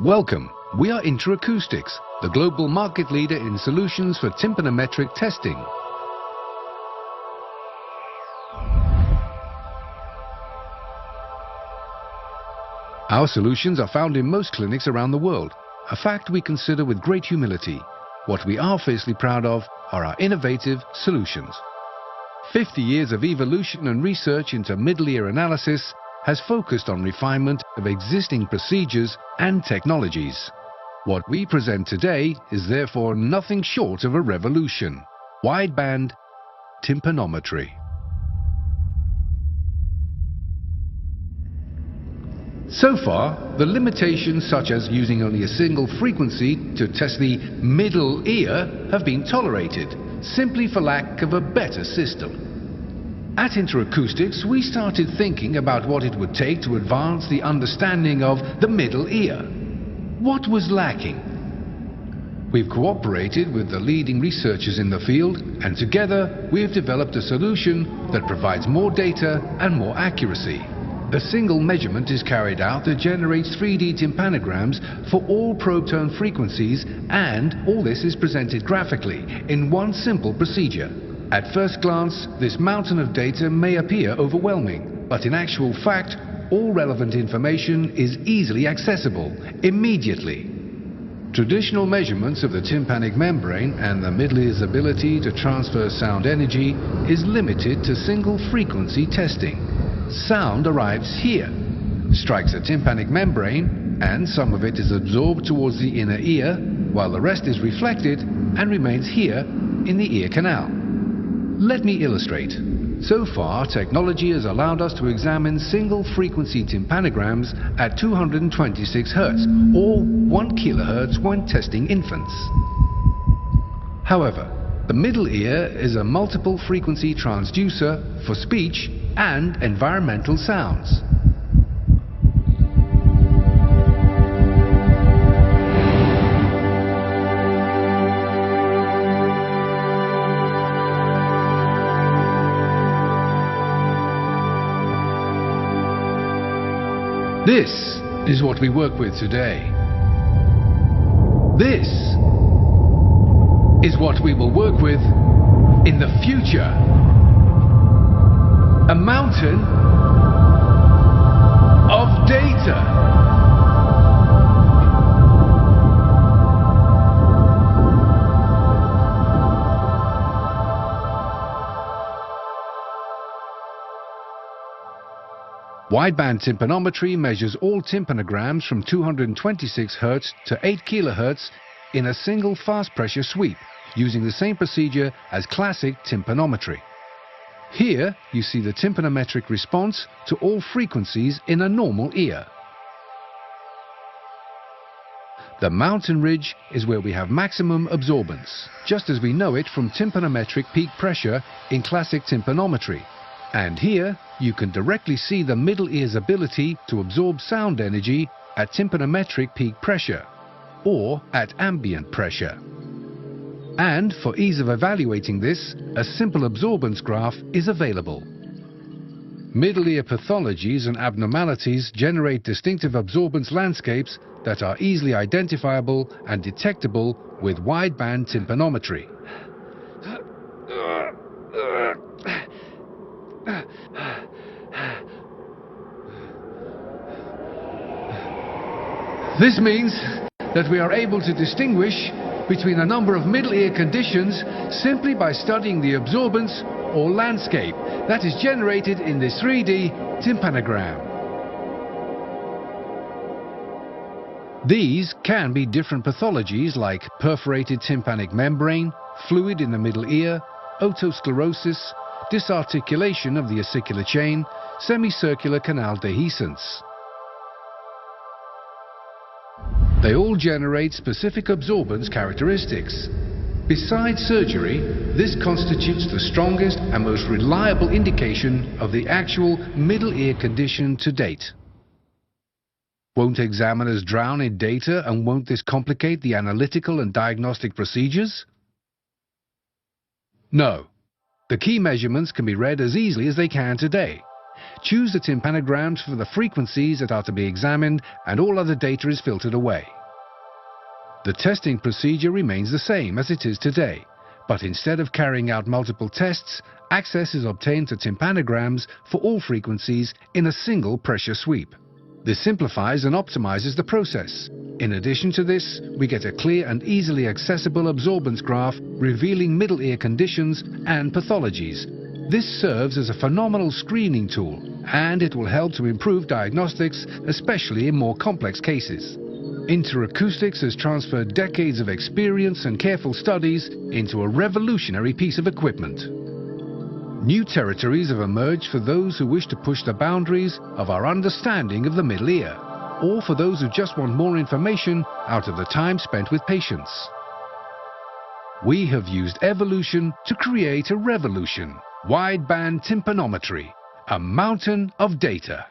Welcome. We are Interacoustics, the global market leader in solutions for tympanometric testing. Our solutions are found in most clinics around the world, a fact we consider with great humility. What we are fiercely proud of are our innovative solutions. 50 years of evolution and research into middle ear analysis has focused on refinement of existing procedures and technologies. What we present today is therefore nothing short of a revolution: wideband tympanometry. So far, the limitations such as using only a single frequency to test the middle ear have been tolerated, simply for lack of a better system. At Interacoustics, we started thinking about what it would take to advance the understanding of the middle ear. What was lacking? We've cooperated with the leading researchers in the field, and together we have developed a solution that provides more data and more accuracy. A single measurement is carried out that generates 3D tympanograms for all probe tone frequencies, and all this is presented graphically in one simple procedure. At first glance, this mountain of data may appear overwhelming, but in actual fact, all relevant information is easily accessible, immediately. Traditional measurements of the tympanic membrane and the middle ear's ability to transfer sound energy is limited to single frequency testing. Sound arrives here, strikes a tympanic membrane, and some of it is absorbed towards the inner ear, while the rest is reflected and remains here in the ear canal. Let me illustrate. So far, technology has allowed us to examine single-frequency tympanograms at 226 Hz or 1 kHz when testing infants. However, the middle ear is a multiple-frequency transducer for speech and environmental sounds. This is what we work with today. This is what we will work with in the future. A mountain of data. Wideband tympanometry measures all tympanograms from 226 Hz to 8 kHz in a single fast pressure sweep, using the same procedure as classic tympanometry. Here you see the tympanometric response to all frequencies in a normal ear. The mountain ridge is where we have maximum absorbance, just as we know it from tympanometric peak pressure in classic tympanometry. And here you can directly see the middle ear's ability to absorb sound energy at tympanometric peak pressure or at ambient pressure. And for ease of evaluating this, a simple absorbance graph is available. Middle ear pathologies and abnormalities generate distinctive absorbance landscapes that are easily identifiable and detectable with wideband tympanometry. This means that we are able to distinguish between a number of middle ear conditions simply by studying the absorbance or landscape that is generated in this 3D tympanogram. These can be different pathologies like perforated tympanic membrane, fluid in the middle ear, otosclerosis, disarticulation of the ossicular chain, semicircular canal dehiscence. They all generate specific absorbance characteristics. Besides surgery, this constitutes the strongest and most reliable indication of the actual middle ear condition to date. Won't examiners drown in data, and won't this complicate the analytical and diagnostic procedures? No. The key measurements can be read as easily as they can today. Choose the tympanograms for the frequencies that are to be examined, and all other data is filtered away. The testing procedure remains the same as it is today, but instead of carrying out multiple tests, access is obtained to tympanograms for all frequencies in a single pressure sweep. This simplifies and optimizes the process. In addition to this, we get a clear and easily accessible absorbance graph revealing middle ear conditions and pathologies. This serves as a phenomenal screening tool, and it will help to improve diagnostics, especially in more complex cases. Interacoustics has transferred decades of experience and careful studies into a revolutionary piece of equipment. New territories have emerged for those who wish to push the boundaries of our understanding of the middle ear, or for those who just want more information out of the time spent with patients. We have used evolution to create a revolution. Wideband tympanometry, a mountain of data.